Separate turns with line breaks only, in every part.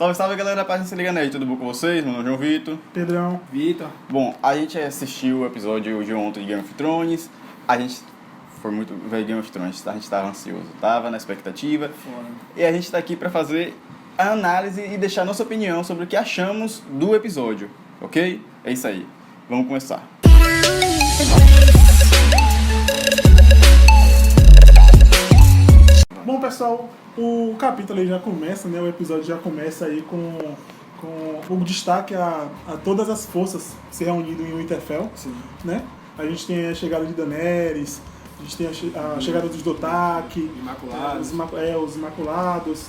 Salve, salve galera, paz, se liga aí, tudo bom com vocês? Meu nome é João Vitor.
Pedrão.
Vitor.
Bom, a gente assistiu o episódio de ontem de Game of Thrones. A gente foi muito ver Game of Thrones, a gente tava ansioso, tava na expectativa.
Foda.
E a gente tá aqui pra fazer a análise e deixar nossa opinião sobre o que achamos do episódio, ok? É isso aí, vamos começar.
Bom, pessoal, o capítulo aí já começa, né? O episódio já começa aí com o destaque a todas as forças se reunindo em Winterfell,
Sim.
né? A gente tem a chegada de Daenerys, a gente tem a chegada dos Dothraki,
Imaculados.
os Imaculados,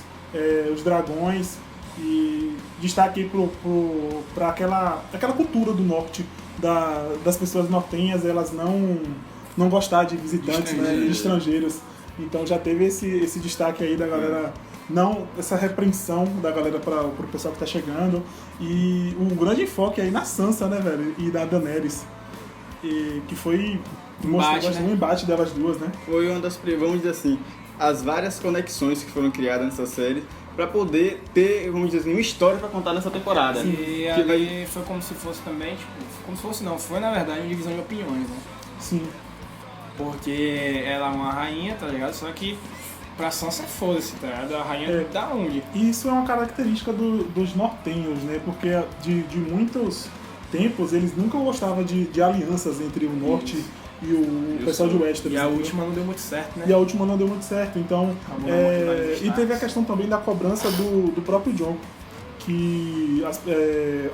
os dragões, e destaque aí para aquela cultura do norte, das pessoas nortenhas, elas não gostar de visitantes, né, de estrangeiros. Então já teve esse destaque aí da galera, essa repreensão da galera pro pessoal que tá chegando. E o grande enfoque aí na Sansa, né, velho? E da Daenerys. Que foi um embate delas duas, né?
Foi uma das, vamos dizer assim, as várias conexões que foram criadas nessa série pra poder ter, vamos dizer assim, uma história pra contar nessa temporada.
E ali foi como se fosse também, foi na verdade uma divisão de opiniões, né?
Sim.
Porque ela é uma rainha, tá ligado? Só que pra Sansa foda-se, tá ligado? A rainha da onde?
E isso é uma característica dos nortenhos, né? Porque de muitos tempos eles nunca gostavam de alianças entre o norte e o pessoal de Westeros.
E a
entendeu?
última não deu muito certo, né?
E a última não deu muito certo, então... e teve a questão também da cobrança do próprio Jon, que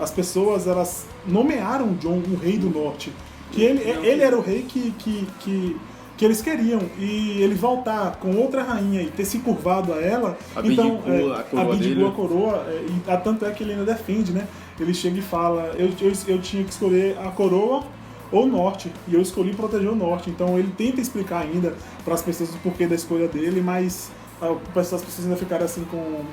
as pessoas, elas nomearam o Jon o rei do norte, que ele era o rei que eles queriam, e ele voltar com outra rainha e ter se curvado a ela,
Abdicou
a coroa, e tanto é que ele ainda defende, né? Ele chega e fala, eu tinha que escolher a coroa ou o norte, e eu escolhi proteger o norte. Então ele tenta explicar ainda para as pessoas o porquê da escolha dele, mas as pessoas ainda ficaram assim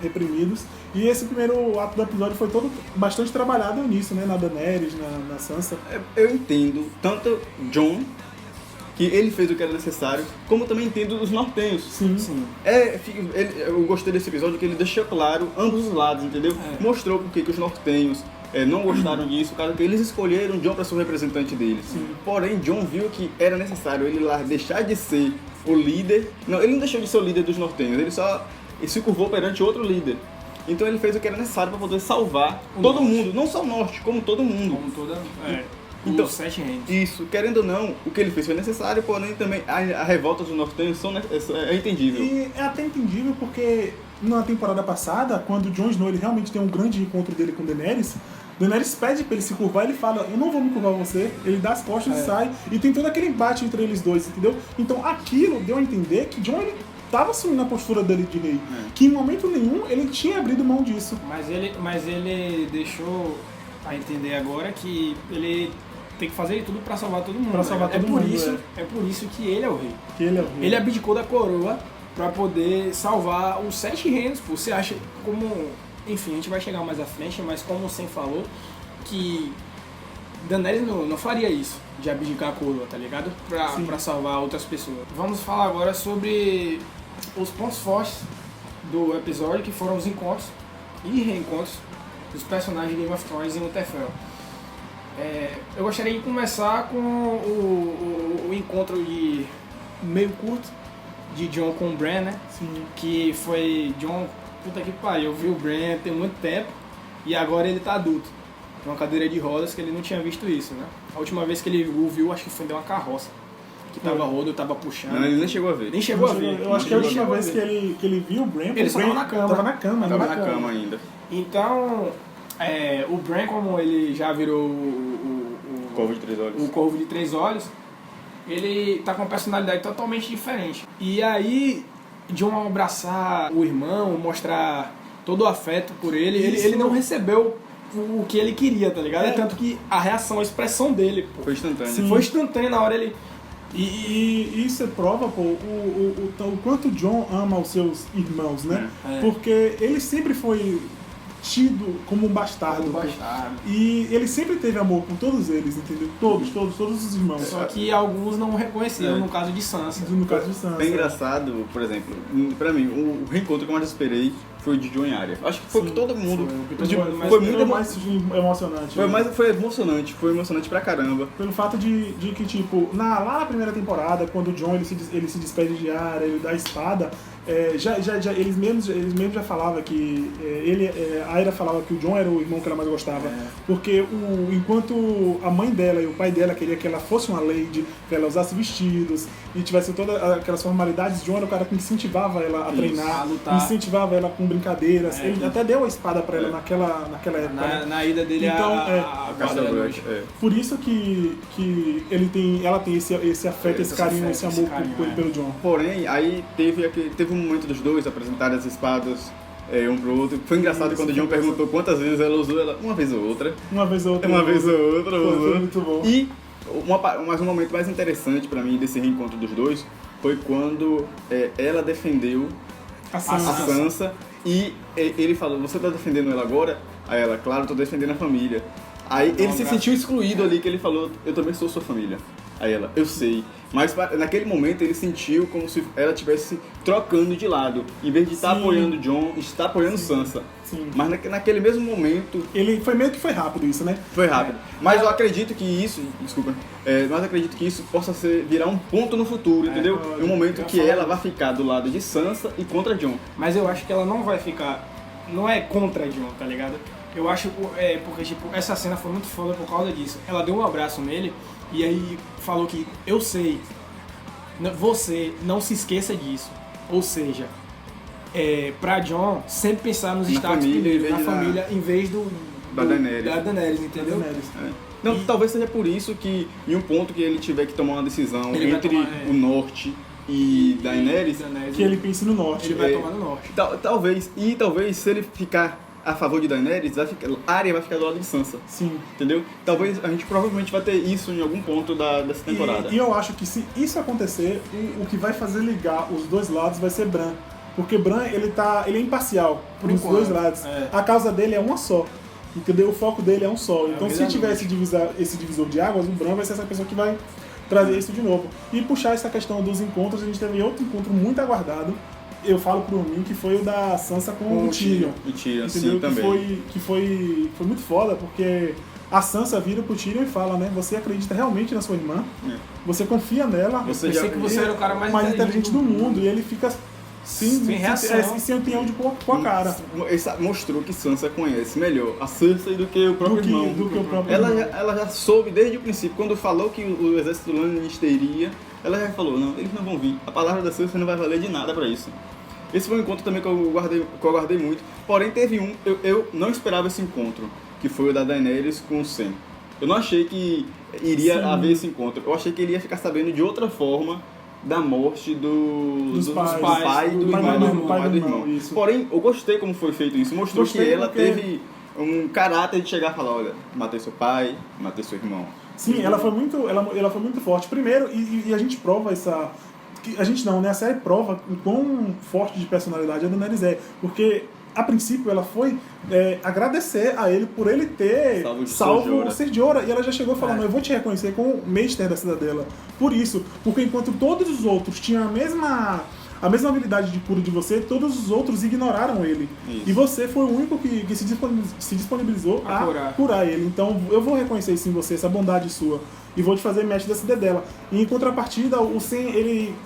reprimidos. E esse primeiro ato do episódio foi todo bastante trabalhado nisso, né? Na Daenerys, na Sansa.
Eu entendo tanto Jon, que ele fez o que era necessário, como também entendo os nortenhos.
Sim.
Eu gostei desse episódio que ele deixou claro ambos os lados, entendeu? Mostrou porque que os nortenhos não gostaram disso, caso que eles escolheram Jon para ser o representante deles.
Sim.
Porém, Jon viu que era necessário ele lá deixar de ser o líder. Não, ele não deixou de ser o líder dos nortenhos, ele se curvou perante outro líder. Então ele fez o que era necessário para poder salvar todo mundo, não só o norte, como todo mundo.
Como toda...
Então,
os 7 reinos.
Isso, querendo ou não, o que ele fez foi necessário, porém também a revolta dos nortenhos é entendível.
E é até entendível porque na temporada passada, quando o Jon Snow ele realmente tem um grande encontro dele com Daenerys pede pra ele se curvar, ele fala, eu não vou me curvar você, ele dá as costas e sai, e tem todo aquele embate entre eles dois, entendeu? Então aquilo deu a entender que Jon, ele tava assumindo a postura dele de rei, que em momento nenhum ele tinha abrido mão disso.
Mas ele deixou a entender agora que ele tem que fazer tudo pra salvar todo mundo.
Pra salvar todo mundo,
É por isso que ele é o rei.
Que ele é o rei.
Ele abdicou da coroa pra poder salvar os 7 reinos, pô. Você acha como... Enfim, a gente vai chegar mais à frente, mas como o Sen falou, que Daenerys não faria isso, de abdicar a coroa, tá ligado? Pra salvar outras pessoas. Vamos falar agora sobre os pontos fortes do episódio, que foram os encontros e reencontros dos personagens de Game of Thrones em Winterfell. Eu gostaria de começar com o encontro de meio curto de Jon com o Bran, né?
Sim.
Que foi Jon, puta que pariu, eu vi o Bran tem muito tempo e agora ele tá adulto. Uma cadeira de rodas que ele não tinha visto isso, né? A última vez que ele o viu, acho que foi de uma carroça. Que tava rodo, tava puxando.
Não, ele nem chegou a ver.
Nem chegou a ver.
Eu acho que a última vez que ele viu o Bran,
ele só tava na cama.
Tava na cama.
Tava na cama ainda.
Então, o Bran, como ele já virou o
Corvo de 3 olhos.
O Corvo de 3 olhos, ele tá com uma personalidade totalmente diferente. E aí, Jon abraçar o irmão, mostrar todo o afeto por ele não recebeu o que ele queria, tá ligado? Tanto que a reação, a expressão dele, pô,
Foi instantâneo.
Sim.
foi instantânea na hora ele...
E isso é prova, pô, o quanto Jon ama os seus irmãos, né?
É.
Porque ele sempre foi tido como um bastardo.
Como um
pô.
bastardo.
E ele sempre teve amor por todos eles, entendeu? Todos os irmãos.
Só que alguns não reconheceram, no caso de Sansa.
No caso de Sansa.
É engraçado, por exemplo, pra mim, o reencontro que eu mais esperei foi o de Jon e Arya. Acho que foi
Sim,
que todo mundo...
Mas
Foi muito
mais emocionante.
Foi emocionante pra caramba.
Pelo fato de que, tipo, lá na primeira temporada, quando o Jon ele se despede de Arya, ele dá a espada, eles mesmos já falavam que a Arya falava que o Jon era o irmão que ela mais gostava, porque enquanto a mãe dela e o pai dela queria que ela fosse uma lady, que ela usasse vestidos e tivesse todas aquelas formalidades, Jon era o cara que incentivava ela a treinar,
a lutar.
Incentivava ela com brincadeiras, ele até deu a espada pra ela naquela época.
Na ida dele
Então,
a
Castle Black,
por isso que ela tem esse afeto, esse carinho, esse amor pelo Jon.
Porém, aí teve um momento dos dois apresentarem as espadas um pro outro. Foi engraçado quando o Jon perguntou quantas vezes ela usou, uma vez ou outra.
Uma vez ou outra.
Usou.
Muito bom.
E mas um momento mais interessante pra mim desse reencontro dos dois foi quando ela defendeu
A
a
Sansa.
Sansa e ele falou, você tá defendendo ela agora? Aí ela, claro, tô defendendo a família. Aí ele se sentiu excluído ali, que ele falou, eu também sou sua família. Aí ela, eu sei. Mas naquele momento ele sentiu como se ela estivesse trocando de lado. Em vez de estar apoiando Jon, está apoiando Sansa.
Sim.
Mas naquele mesmo momento...
Ele foi meio que foi rápido isso, né?
Foi rápido. Mas eu acredito que isso... Desculpa. Mas eu acredito que isso possa virar um ponto no futuro, entendeu? Em um momento que ela vai ficar do lado de Sansa e contra Jon.
Mas eu acho que ela não vai ficar... Não é contra Jon, tá ligado? Eu acho... porque, tipo, essa cena foi muito foda por causa disso. Ela deu um abraço nele e aí falou que eu sei... Você não se esqueça disso. Ou seja... pra Jon sempre pensar nos status primeiro, na família, em vez
da
Daenerys, entendeu?
Não, talvez seja por isso que em um ponto que ele tiver que tomar uma decisão
Ele vai
entre
tomar,
o norte e Daenerys,
Que ele pense no norte.
Ele vai tomar no norte.
talvez se ele ficar a favor de Daenerys, Arya vai ficar do lado de Sansa.
Sim.
Entendeu? Talvez a gente provavelmente vai ter isso em algum ponto dessa temporada.
E eu acho que se isso acontecer, o que vai fazer ligar os dois lados vai ser Bran. Porque Bran, ele é imparcial
Por
nos
enquanto,
dois lados. A causa dele é uma só. Entendeu? O foco dele é um só. Então, se tiver esse divisor de águas, o Bran vai ser essa pessoa que vai trazer isso de novo. E puxar essa questão dos encontros, a gente teve outro encontro muito aguardado. Eu falo por mim que foi o da Sansa com o Tyrion.
E Tyrion,
Entendeu?
sim, também.
Que foi muito foda, porque a Sansa vira pro Tyrion e fala, né? Você acredita realmente na sua irmã? Você confia nela?
Você
Pensei que você era o cara mais
inteligente do mundo. E ele fica sem
reação.
sem opinião de pôr com a cara.
Mostrou que Sansa conhece melhor a Cersei do que o próprio irmão.
Do que o próprio
ela,
irmão.
ela já soube desde o princípio, quando falou que o exército do Lannister iria, ela já falou, não, eles não vão vir. A palavra da Cersei não vai valer de nada pra isso. Esse foi um encontro também que eu guardei muito. Porém, teve eu não esperava esse encontro, que foi o da Daenerys com o Sam. Eu não achei que iria haver esse encontro. Eu achei que ele ia ficar sabendo de outra forma da morte do pai do irmão.
Isso.
Porém, eu gostei como foi feito isso. Mostrou que ela teve um caráter de chegar e falar, olha, matei seu pai, matei seu irmão.
Sim, ela foi muito forte. Primeiro, e a gente prova essa... A gente não, né? A série prova o quão forte de personalidade a Daenerys é. Porque, a princípio, ela foi agradecer a ele por ele ter salvo o Ser de Ouro. E ela já chegou falando, eu vou te reconhecer como Meister da cidadela. Por isso, porque enquanto todos os outros tinham a mesma habilidade de cura de você, todos os outros ignoraram ele.
Isso.
E você foi o único que se disponibilizou a curar ele. Então, eu vou reconhecer sim você, essa bondade sua. E vou te fazer mestre da cidadela. E em contrapartida, o Sam,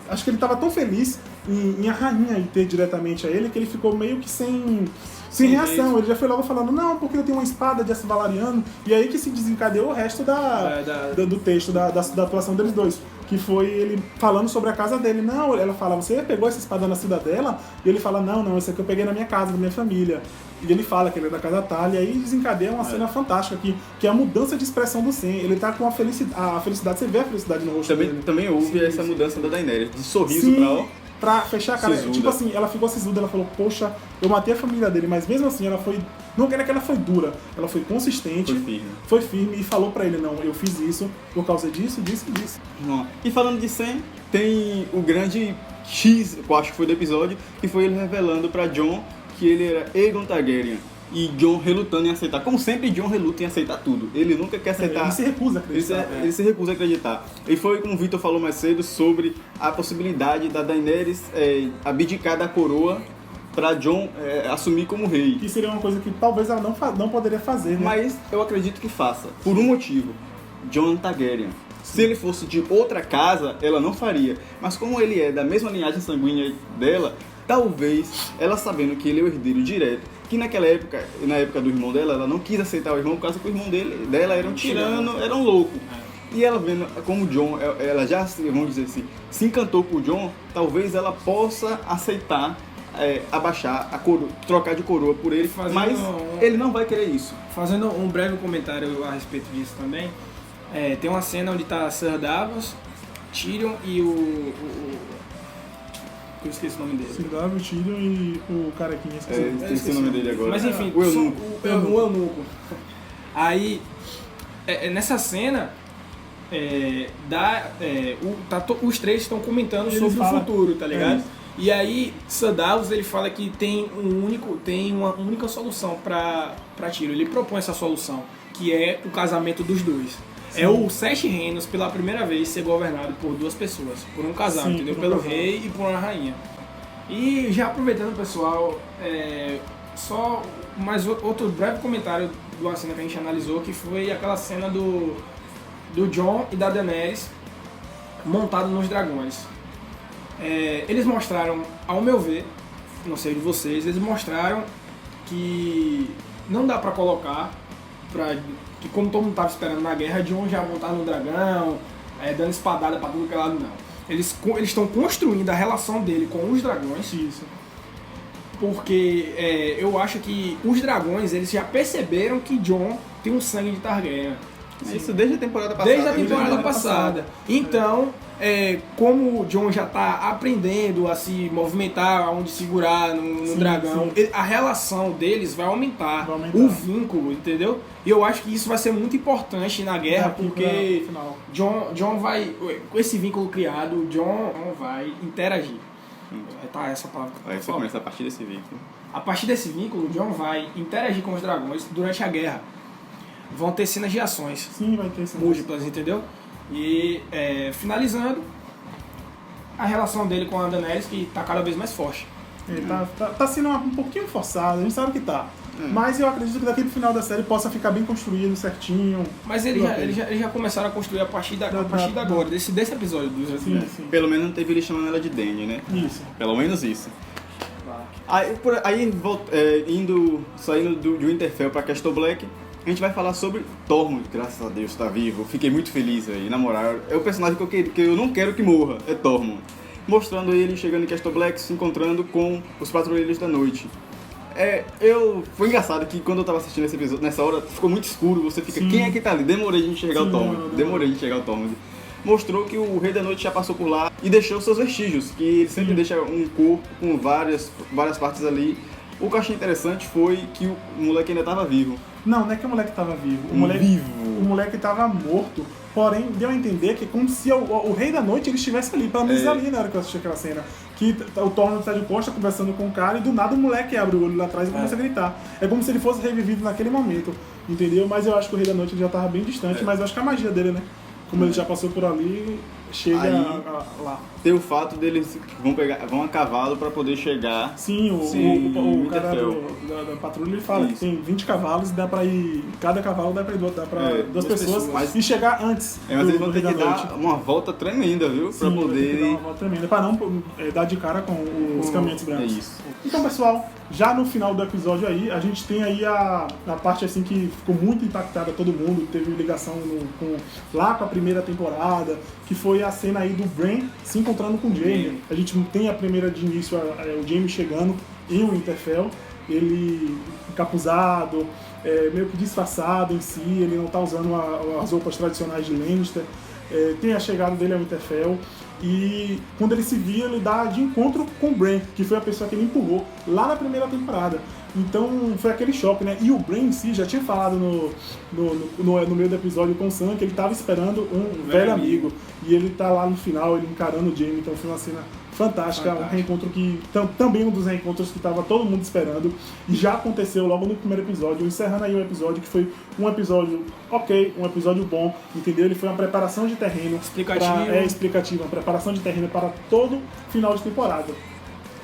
acho que ele estava tão feliz em a rainha ir ter diretamente a ele, que ele ficou meio que sem reação. Ele já foi logo falando, não, porque eu tenho uma espada de aço valariano. E aí que se desencadeou o resto do texto, da atuação deles dois. Que foi ele falando sobre a casa dele. Não, ela fala, você pegou essa espada na cidadela? E ele fala, não, essa aqui eu peguei na minha casa, da minha família. E ele fala que ele é da casa tal, e aí desencadeia uma cena fantástica aqui, que é a mudança de expressão do Sam. Ele tá com a felicidade, você vê a felicidade no rosto dele.
Também houve essa mudança da Daenerys, de sorriso
pra fechar a cara.
Sisuda.
Tipo assim, ela ficou sisuda, ela falou, poxa, eu matei a família dele, mas mesmo assim ela foi... Não era que ela foi dura, ela foi consistente, foi firme e falou pra ele, não, eu fiz isso por causa disso, disso e disso.
E falando de Sam, tem o grande X, eu acho que foi do episódio, que foi ele revelando pra Jon que ele era Aegon Targaryen. E Jon relutando em aceitar. Como sempre, Jon reluta em aceitar tudo. Ele nunca quer aceitar.
Ele se recusa a acreditar.
Ele se recusa a acreditar. E foi como o Victor falou mais cedo sobre a possibilidade da Daenerys abdicar da coroa pra Jon assumir como rei.
Que seria uma coisa que talvez ela não poderia fazer, né?
Mas eu acredito que faça, por um motivo. Jon Targaryen. Se ele fosse de outra casa, ela não faria. Mas como ele é da mesma linhagem sanguínea dela, talvez ela sabendo que ele é o herdeiro direto, que naquela época, na época do irmão dela, ela não quis aceitar o irmão por causa que o irmão dela era um tirano, era um louco. E ela vendo como o Jon, ela já, vamos dizer assim, se encantou com o Jon, talvez ela possa aceitar abaixar a coroa, trocar de coroa por ele, mas ele não vai querer isso.
Fazendo um breve comentário a respeito disso também, tem uma cena onde tá Ser Davos, Tyrion e eu esqueci o nome dele.
Ser Davos, Tyrion e o carequinha,
Esqueci o nome dele agora.
Mas enfim,
o eunuco.
O eunuco. Aí, nessa cena, os três estão comentando
Ele
sobre
fala,
o futuro, tá ligado?
isso.
E aí, Ser Davos, ele fala que tem uma única solução pra Tyrion. Ele propõe essa solução, que é o casamento dos dois.
Sim.
É o Sete Reinos, pela primeira vez, ser governado por duas pessoas. Por um casal,
Sim,
entendeu?
por um
Pelo
casal.
rei e por uma rainha. E já aproveitando, pessoal, só mais outro breve comentário de uma cena que a gente analisou, que foi aquela cena do Jon e da Daenerys montado nos dragões. Eles mostraram, ao meu ver, não sei de vocês, eles mostraram que não dá pra colocar, que como todo mundo tava esperando na guerra, Jon já montado no dragão, dando espadada pra tudo que é lado, não. Eles estão construindo a relação dele com os dragões.
Isso.
Porque eu acho que os dragões, eles já perceberam que Jon tem um sangue de Targaryen.
Isso desde a temporada passada.
Desde a temporada passada. Então, como o Jon já tá aprendendo a se movimentar, onde segurar no
Sim,
dragão,
sim.
a relação deles vai aumentar.
Vai aumentar.
O vínculo, entendeu? E eu acho que isso vai ser muito importante na guerra,
Daqui
porque
pra final.
Jon vai, com esse vínculo criado, Jon vai interagir. Tá, essa palavra que eu
Aí
tô
você
falando.
começa a partir desse vídeo.
A partir desse vínculo, Jon vai interagir com os dragões durante a guerra. Vão ter cenas de ações
Sim, vai ter esse
múltiplas, entendeu? E finalizando, a relação dele com a Daenerys, que tá cada vez mais forte.
Tá sendo um pouquinho forçado, a gente sabe que tá. Mas eu acredito que daqui pro final da série possa ficar bem construído, certinho.
Mas eles já começaram a construir a partir de agora, desse episódio dos
Sim, sim.
Pelo menos não teve ele chamando ela de Dany, né?
Isso.
Pelo menos isso. Aí saindo do Winterfell pra Castle Black, a gente vai falar sobre Tormund, graças a Deus, tá vivo. Fiquei muito feliz aí, na moral. É o personagem que eu não quero que morra, é Tormund. Mostrando ele chegando em Castle Black, se encontrando com os Patrulheiros da Noite. Foi engraçado que quando eu tava assistindo esse episódio, nessa hora ficou muito escuro, você fica,
Sim.
quem é que tá ali? Demorei de enxergar
Sim,
o Tormund,
não.
demorei de enxergar o Tormund. Mostrou que o Rei da Noite já passou por lá e deixou seus vestígios, que ele sempre deixa um corpo com várias partes ali. O que eu achei interessante foi que o moleque ainda tava vivo.
Não é que o moleque tava vivo.
Vivo.
O moleque tava morto. Porém, deu a entender que como se o Rei da Noite ele estivesse ali. Pelo menos ali na hora que eu assisti aquela cena. Que o Tormund tá de costa conversando com o cara e do nada o moleque abre o olho lá atrás e começa a gritar. É como se ele fosse revivido naquele momento. Entendeu? Mas eu acho que o Rei da Noite ele já tava bem distante. Mas eu acho que a magia dele, né? Como ele já passou por ali, chega
Aí,
lá.
Tem o fato deles vão a cavalo pra poder chegar.
Sim, o cara da patrulha ele fala
Isso.
que tem 20 cavalos e dá pra ir. Cada cavalo dá pra ir duas
duas
pessoas
pessoas.
e chegar antes.
Mas eles vão
do
ter
Rei
que
da
dar
Noite.
uma volta tremenda, viu? Pra
Sim, vai ter que dar
poder.
uma volta tremenda, pra não dar de cara com os caminhantes brancos.
É isso.
Então, pessoal, já no final do episódio aí, a gente tem aí a parte assim que ficou muito impactada todo mundo, teve ligação lá com a primeira temporada, que foi a cena aí do Bran se encontrando com o Jaime. A gente tem a primeira de início, o Jaime chegando em Winterfell, ele encapuzado, meio que disfarçado em si, ele não tá usando as roupas tradicionais de Lannister. Tem a chegada dele ao Winterfell e quando ele se via, ele dá de encontro com o Bran, que foi a pessoa que ele empurrou lá na primeira temporada. Então foi aquele choque, né? E o Bran em si já tinha falado no meio do episódio com o Sam que ele tava esperando um velho amigo. E ele tá lá no final, ele encarando o Jaime, então foi uma cena fantástica. Um reencontro que também um dos reencontros que tava todo mundo esperando e já aconteceu logo no primeiro episódio, encerrando aí o episódio que foi um episódio ok, um episódio bom, entendeu? Ele foi uma preparação de terreno
Explicativo.
explicativo, uma preparação de terreno para todo final de temporada.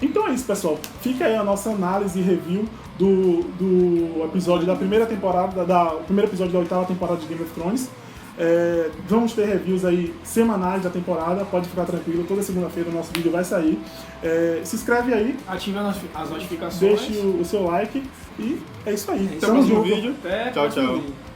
Então é isso, pessoal. Fica aí a nossa análise e review do episódio da primeira temporada, o primeiro episódio da 8ª temporada de Game of Thrones. Vamos ter reviews aí semanais da temporada, pode ficar tranquilo, toda segunda-feira o nosso vídeo vai sair. Se inscreve aí,
Ative as notificações.
deixe o seu like e é isso aí.
Até o próximo vídeo.
Até
Tchau,
próximo
tchau.
vídeo.